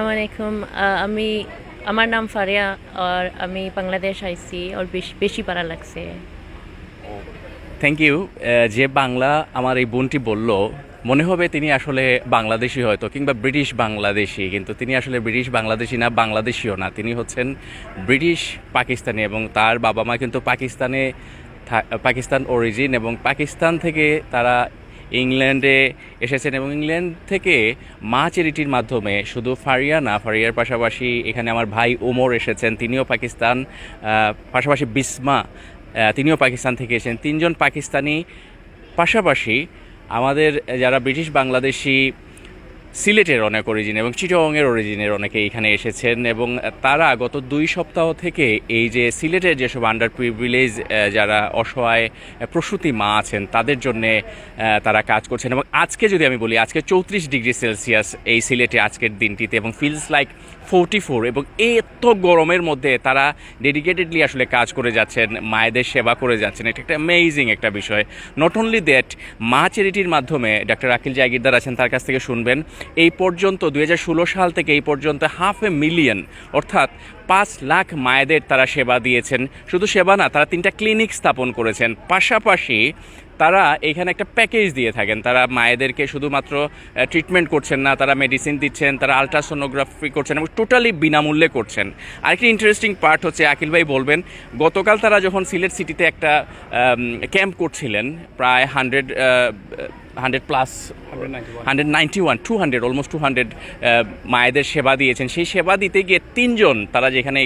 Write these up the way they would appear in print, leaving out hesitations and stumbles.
আসসালামাইকুম। আমি আমার নাম ফারিয়া আর আমি বাংলাদেশ আইছি আর বেশি পারা লাগছে। Thank you. যে বাংলা আমার এই বোনটি বলল, মনে হবে তিনি আসলে বাংলাদেশি হয়তো, কিংবা ব্রিটিশ বাংলাদেশি, কিন্তু তিনি আসলে ব্রিটিশ বাংলাদেশি না, বাংলাদেশিও না, তিনি হচ্ছেন ব্রিটিশ পাকিস্তানি এবং তার বাবা মা কিন্তু পাকিস্তান অরিজিন, এবং পাকিস্তান থেকে তারা ইংল্যান্ডে এসেছেন এবং ইংল্যান্ড থেকে মা চ্যারিটির মাধ্যমে শুধু ফারিয়া না, ফারিয়ার পাশাপাশি এখানে আমার ভাই ওমর এসেছেন, তিনিও পাকিস্তান, পাশাপাশি বিসমা তিনিও পাকিস্তান থেকে এসেছেন, তিনজন পাকিস্তানি। পাশাপাশি আমাদের যারা ব্রিটিশ বাংলাদেশি সিলেটের অনেক অরিজিন এবং চিটাগংয়ের অরিজিনের অনেকে এখানে এসেছেন, এবং তারা গত 2 সপ্তাহ থেকে এই যে সিলেটের যেসব আন্ডার প্রিভিলেজ যারা অসহায় প্রসূতি মা আছেন তাদের জন্যে তারা কাজ করছেন। এবং আজকে যদি আমি বলি, আজকে 34 ডিগ্রি সেলসিয়াস এই সিলেটে আজকের দিনটিতে, এবং ফিলস লাইক 44, এবং এই এত গরমের মধ্যে তারা ডেডিকেটেডলি আসলে কাজ করে যাচ্ছেন, মায়েদের সেবা করে যাচ্ছেন। এটা একটা অ্যামেজিং একটা বিষয়। নট অনলি দ্যাট, মা চ্যারিটির মাধ্যমে ডাক্তার আকিল জাগিরদার আছেন, তার কাছ থেকে শুনবেন, এই পর্যন্ত 2016 সাল থেকে এই পর্যন্ত 500,000 অর্থাৎ 5 লাখ মায়েদের তারা সেবা দিয়েছেন। শুধু সেবা না, তারা 3টা ক্লিনিক স্থাপন করেছেন। পাশাপাশি তারা এখানে একটা প্যাকেজ দিয়ে থাকেন, তারা মায়েদেরকে শুধুমাত্র ট্রিটমেন্ট করছেন না, তারা মেডিসিন দিচ্ছেন, তারা আলট্রাসোনোগ্রাফি করছেন এবং টোটালি বিনামূল্যে করছেন। আরেকটি ইন্টারেস্টিং পার্ট হচ্ছে, আকিল ভাই বলবেন, গতকাল তারা যখন সিলেট সিটিতে একটা ক্যাম্প করছিলেন, প্রায় 100 প্লাস 191 200 অলমোস্ট 200 মায়েদের সেবা দিয়েছেন। সেই সেবা দিতে গিয়ে তারা যেখানে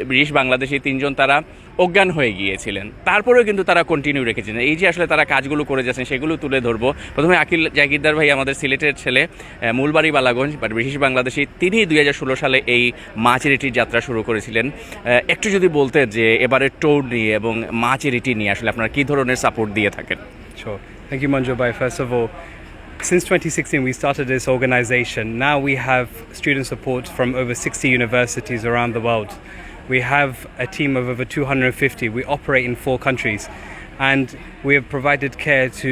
ব্রিটিশ বাংলাদেশি 3জন তারা অজ্ঞান হয়ে গিয়েছিলেন, তারপরেও কিন্তু তারা কন্টিনিউ রেখেছেন। এই যে আসলে তারা কাজগুলো করে যাচ্ছেন সেগুলো তুলে ধরবো। প্রথমে আকিল জাগিরদার ভাই, আমাদের সিলেটের ছেলে, মূলবাড়ি বালাগঞ্জ, বাট ব্রিটিশ বাংলাদেশি, তিনি 2016 সালে এই মা চ্যারিটির যাত্রা শুরু করেছিলেন। একটু যদি বলতেন যে এবারের টোর নিয়ে এবং মা চ্যারিটি নিয়ে আসলে আপনারা কী ধরনের সাপোর্ট দিয়ে থাকেন। Sure. Thank you, Manju Bhai. First of all, since 2016, we started this organization. Now we have student support from over 60 universities around the world. We have a team of over 250. We operate in 4 countries. And we have provided care to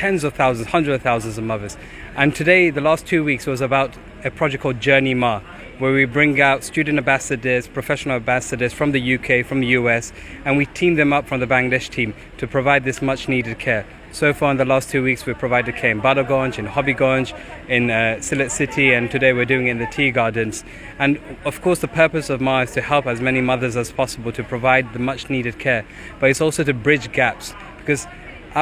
tens of thousands, hundreds of thousands of mothers. And today, the last 2 weeks, was about a project called Journey Ma, where we bring out student ambassadors, professional ambassadors from the UK, from the US, and we team them up from the Bangladesh team to provide this much needed care. So far in the last 2 weeks, we've provided care in Badagonj, in Hobbygonj, in Sylheti City, and today we're doing it in the tea gardens. And of course, the purpose of Ma is to help as many mothers as possible to provide the much needed care, but it's also to bridge gaps, because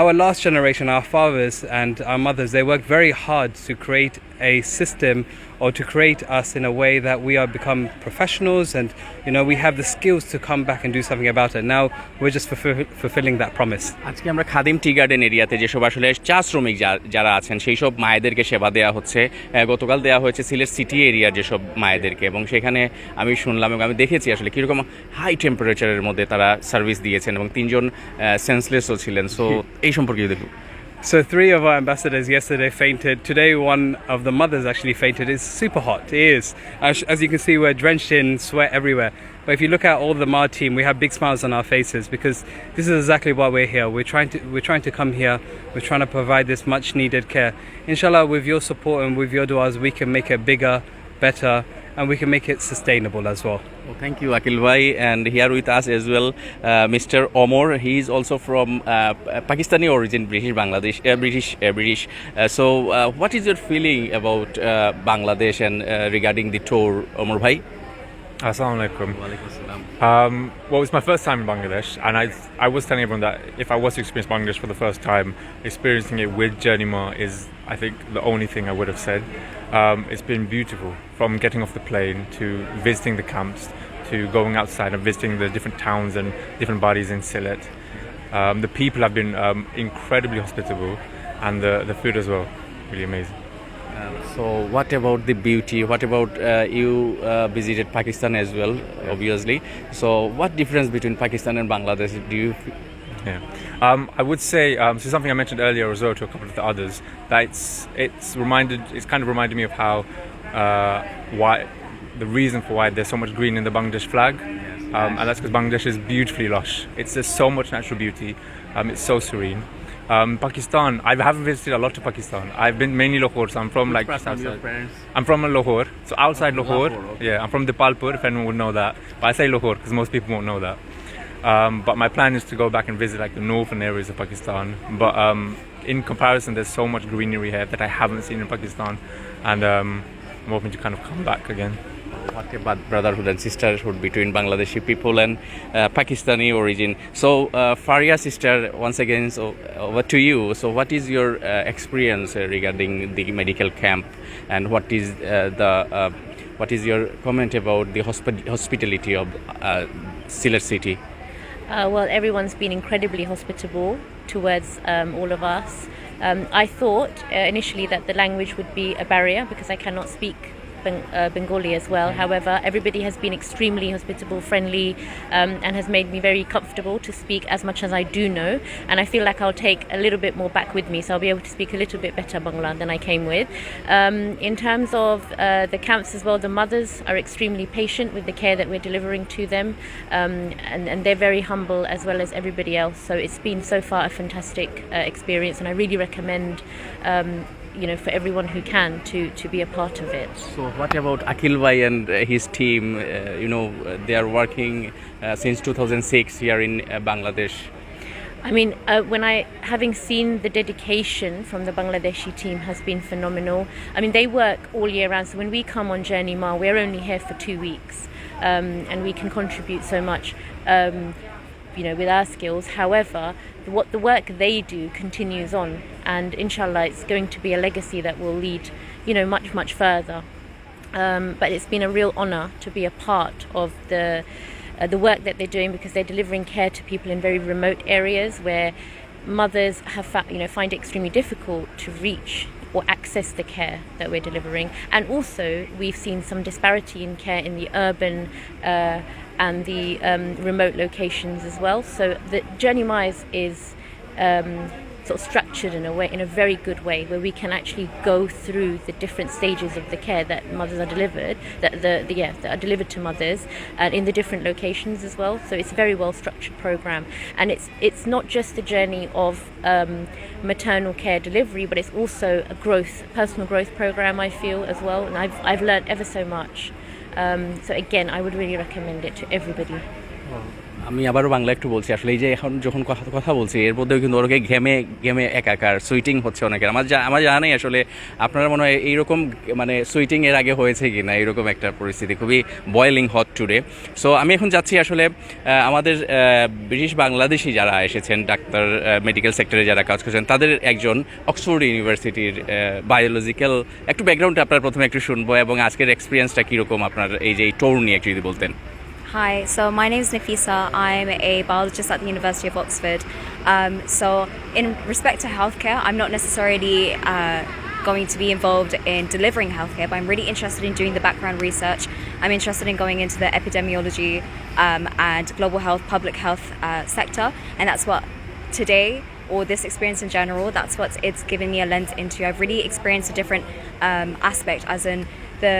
our last generation, our fathers and our mothers, they worked very hard to create a system or to create us in a way that we are become professionals, and we have the skills to come back and do something about it. Now we're just fulfilling that promise. আজকে আমরা খাদিম tea garden এরিয়াতে যেসব আসলে চা শ্রমিক যারা আছেন সেই সব মায়েদেরকে সেবা দেওয়া হচ্ছে। গতকাল দেওয়া হয়েছে সিলেট সিটি এরিয়ার যেসব মায়েদেরকে, এবং সেখানে আমি শুনলাম এবং আমি দেখেছি আসলে কীরকম হাই টেম্পারেচারের মধ্যে তারা সার্ভিস দিয়েছেন, এবং 3জন সেন্সলেসও ছিলেন। সো এই সম্পর্কে দেখুন। So 3 of our ambassadors yesterday fainted. Today one of the mothers actually fainted. It's super hot. It is. As you can see, we're drenched in sweat everywhere. But if you look at all the MAR team, we have big smiles on our faces, because this is exactly why we're here. We're trying to come here. We're trying to provide this much needed care. Inshallah, with your support and with your du'as, we can make it bigger, better, and we can make it sustainable as well. Oh, thank you, Akil Bhai. And here with us as well, Mr. Omar. He is also from Pakistani origin, British. So, what is your feeling about Bangladesh and regarding the tour, Omar Bhai? Assalamu alaikum. Well, it's my first time in Bangladesh, and I was telling everyone that if I was to experience Bangladesh for the first time, experiencing it with Journey Ma is, I think, the only thing I would have said. It's been beautiful, from getting off the plane to visiting the camps to going outside and visiting the different towns and different bodies in Sylhet. The people have been incredibly hospitable, and the food as well, really amazing. So what about the beauty? What about you visited Pakistan as well, obviously. So what difference between Pakistan and Bangladesh do you Yeah, I would say so something I mentioned earlier as well to a couple of the others, that it's kind of reminded me of how why the reason for why there's so much green in the Bangladesh flag, and that's because Bangladesh is beautifully lush. It's just so much natural beauty. It's so serene. Pakistan, I haven't visited a lot of Pakistan. I've been mainly Lahore, so I'm from like just outside. I'm from Lahore, so outside Lahore. Okay. Yeah, I'm from Dipalpur, if anyone would know that. But I say Lahore because most people won't know that. But my plan is to go back and visit like the northern areas of Pakistan. But in comparison, there's so much greenery here that I haven't seen in Pakistan, and I'm hoping to kind of come back again. What about brotherhood and sisterhood between Bangladeshi people and Pakistani origin? So, Faria sister, once again, so over to you. So, what is your experience regarding the medical camp, and what is your comment about the hospitality of Sylheti? Well, everyone's been incredibly hospitable towards all of us. I thought initially that the language would be a barrier because I cannot speak Bengali as well. However, everybody has been extremely hospitable, friendly, and has made me very comfortable to speak as much as I do know. And I feel like I'll take a little bit more back with me, so I'll be able to speak a little bit better Bangla than I came with. In terms of the camps as well, the mothers are extremely patient with the care that we're delivering to them, and they're very humble as well as everybody else. So it's been so far a fantastic experience, and I really recommend for everyone who can to be a part of it. So, what about Akhil Bhai and his team? They are working since 2006 here in Bangladesh. I mean, having seen the dedication from the Bangladeshi team has been phenomenal. I mean, they work all year round. So when we come on Journey Ma, we're only here for 2 weeks, and we can contribute so much, with our skills. However, what the work they do continues on, and inshallah, it's going to be a legacy that will lead, much, much further. But it's been a real honour to be a part of the work that they're doing, because they're delivering care to people in very remote areas where mothers have find it extremely difficult to reach or access the care that we're delivering. And also we've seen some disparity in care in the urban and the remote locations as well. So the Journey Miles is sort of structured in a very good way, where we can actually go through the different stages of the care that mothers are delivered, that are delivered to mothers, and in the different locations as well. So it's a very well structured program, and it's not just the journey of maternal care delivery, but it's also a personal growth program, I feel, as well. And I've learned ever so much. So again, I would really recommend it to everybody. আমি আবারও বাংলা একটু বলছি। আসলে এই যে এখন যখন কথা বলছি, এর মধ্যেও কিন্তু ওরকে ঘেমে একাকার, সুইটিং হচ্ছে অনেকের। আমার জানা নেই আসলে আপনারা মনে হয় এইরকম মানে সুইটিং এর আগে হয়েছে কি না, এইরকম একটা পরিস্থিতি, খুবই বয়েলিং হট টুডে। সো আমি এখন যাচ্ছি আসলে আমাদের ব্রিটিশ বাংলাদেশি যারা এসেছেন, ডাক্তার মেডিকেল সেক্টরে যারা কাজ করছেন, তাদের একজন অক্সফোর্ড ইউনিভার্সিটির বায়োলজিক্যাল একটু ব্যাকগ্রাউন্ডটা আপনার প্রথমে একটু শুনবো, এবং আজকের এক্সপিরিয়েন্সটা কীরকম আপনার এই যে টোর নিয়ে একটু যদি বলতেন। Hi, so my name is Nafisa. I'm a biologist at the University of Oxford. So in respect to healthcare, I'm not necessarily going to be involved in delivering healthcare, but I'm really interested in doing the background research. I'm interested in going into the epidemiology and global health, public health sector, and that's what today, or this experience in general, that's what it's given me a lens into. I've really experienced a different aspect, as in the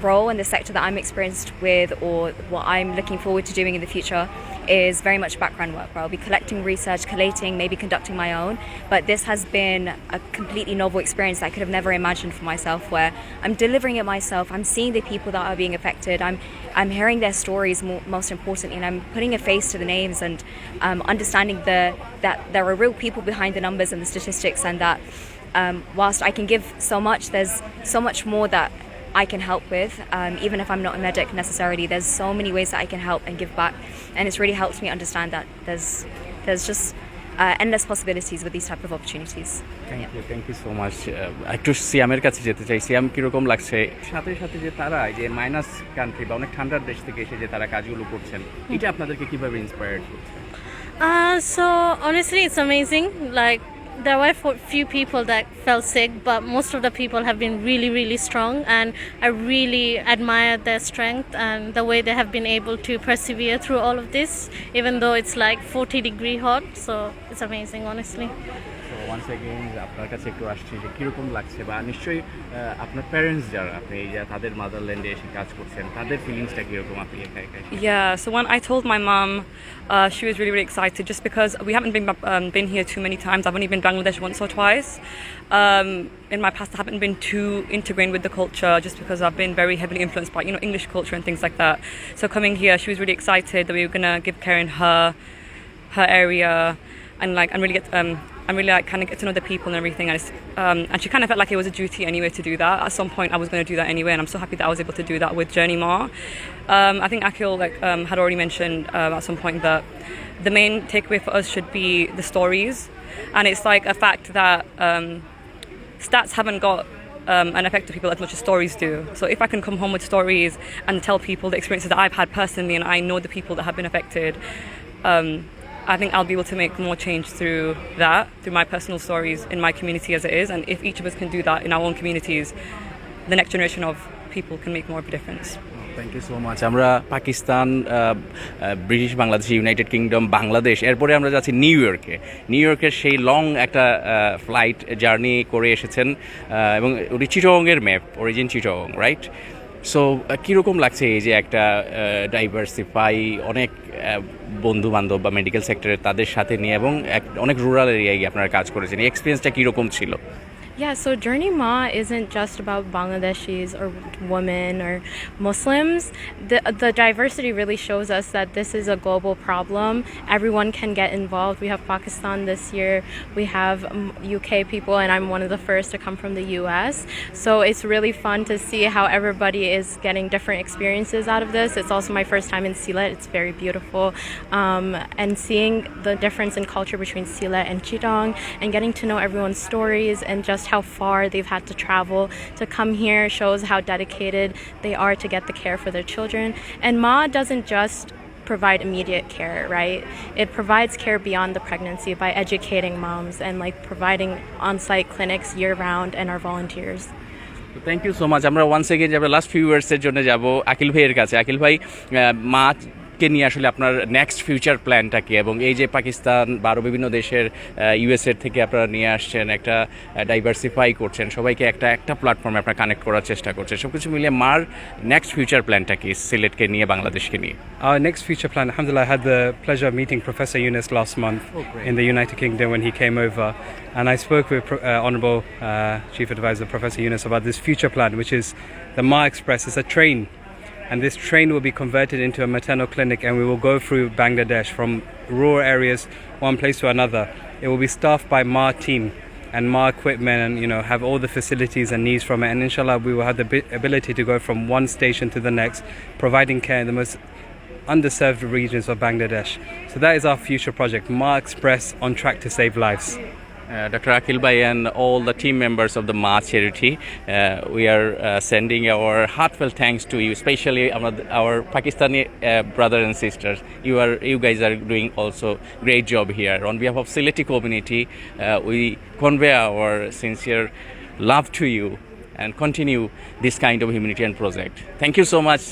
role in the sector that I'm experienced with, or what I'm looking forward to doing in the future, is very much background work, where I'll be collecting research, collating, maybe conducting my own. But this has been a completely novel experience that I could have never imagined for myself, where I'm delivering it myself, I'm seeing the people that are being affected, I'm hearing their stories, most importantly, and I'm putting a face to the names, and understanding that there are real people behind the numbers and the statistics, and that whilst I can give so much, there's so much more that I can help with, even if I'm not a medic necessarily. There's so many ways that I can help and give back, and it's really helped me understand that there's just endless possibilities with these type of opportunities. Thank you so much. একটু সিয়ামের কাছে যেতে চাই। সিয়াম কীরকম লাগছে, সাথে সাথে যে তারা যে মাইনাস কান্ট্রি বা অনেক ঠান্ডার দেশ থেকে এসে যে তারা কাজগুলো করছেন, এটা আপনাদেরকে কীভাবে ইন্সপায়ার্ড করছে? So honestly, it's amazing. Like, there were few people that fell sick, but most of the people have been really, really strong, and I really admire their strength and the way they have been able to persevere through all of this, even though it's like 40-degree hot. So it's amazing, honestly. Once again আপনার কাছে একটু আসছি যে কীরকম লাগছে বা নিশ্চয়ই আপনার প্যারেন্টস যারা আপনি এই যে তাদের মাদারল্যান্ডে এসে কাজ করছেন তাদের ফিলিংসটা কীরকম আপনি একা একা Yeah, so when I told my mum, she was really, really excited just because we haven't been here too many times. I've only been Bangladesh once or twice. In my past, I haven't been too integrated with the culture just because I've been very heavily influenced by, English culture and things like that. So coming here, she was really excited that we were going to give Karen her area and really kind of get to know the people and everything. And she kind of felt like it was a duty anyway to do that. At some point, I was going to do that anyway, and I'm so happy that I was able to do that with Journey Ma. I think Akhil had already mentioned at some point that the main takeaway for us should be the stories, and it's like a fact that stats haven't got an effect on people as much as stories do. So if I can come home with stories and tell people the experiences that I've had personally, and I know the people that have been affected. I think I'll be able to make more change through my personal stories in my community as it is. And if each of us can do that in our own communities, the next generation of people can make more of a difference. Thank you so much. আমরা Pakistan, British Bangladesh, United Kingdom, Bangladesh, এরপরে আমরা যাচ্ছি new ইয়র্কের সেই long একটা flight journey করে এসেছেন এবং উনি চিটগংয়ের map, origin Chittagong, right? So কীরকম লাগছে এই যে একটা ডাইভার্সিফাই অনেক বন্ধু বান্ধব বা মেডিকেল সেক্টরের তাদের সাথে নিয়ে এবং অনেক রুরাল এরিয়ায় গিয়ে আপনারা কাজ করেছেন, এই এক্সপিরিয়েন্সটা কীরকম ছিল? Yeah, so Journey Ma isn't just about Bangladeshis or women or Muslims. The diversity really shows us that this is a global problem. Everyone can get involved. We have Pakistan this year. We have UK people, and I'm one of the first to come from the US. So it's really fun to see how everybody is getting different experiences out of this. It's also my first time in Sylhet. It's very beautiful. And seeing the difference in culture between Sylhet and Chittagong and getting to know everyone's stories and just how far they've had to travel to come here shows how dedicated they are to get the care for their children. And Ma doesn't just provide immediate care, right? It provides care beyond the pregnancy by educating moms and providing on-site clinics year-round and our volunteers. Thank you so much. আমরা once again আমরা last few ইয়ার্সের জন্য যাব আকিল ভাইয়ের কাছে। আকিল ভাই, মাকে নিয়ে আসলে আপনার নেক্সট ফিউচার প্ল্যানটা কি, এবং এই যে পাকিস্তান বা আরও বিভিন্ন দেশের ইউএসএর থেকে আপনারা নিয়ে আসছেন, একটা ডাইভার্সিফাই করছেন, সবাইকে একটা প্ল্যাটফর্মে আপনারা কানেক্ট করার চেষ্টা করছেন, সব কিছু মিলিয়ে মার নেক্সট ফিউচার প্ল্যানটা কি সিলেটকে নিয়ে, বাংলাদেশকে নিয়ে? Our next future plan, alhamdulillah, I had the pleasure of meeting Professor Yunus last month in the United Kingdom when he came over, and I spoke with Honourable Chief Advisor Professor Yunus about this future plan, which is the Ma Express. It's a train, and this train will be converted into a maternal clinic, and we will go through Bangladesh from rural areas one place to another. It will be staffed by Ma team and Ma equipment, and have all the facilities and needs from it, and inshallah we will have the ability to go from one station to the next, providing care in the most underserved regions of Bangladesh. So that is our future project, Ma Express, on track to save lives. Dr. Akhil Bhai and all the team members of the Ma charity, we are sending our heartfelt thanks to you, especially our Pakistani brothers and sisters. You guys are doing also great job here. On behalf of Sylheti community, we convey our sincere love to you and continue this kind of humanitarian project. Thank you so much.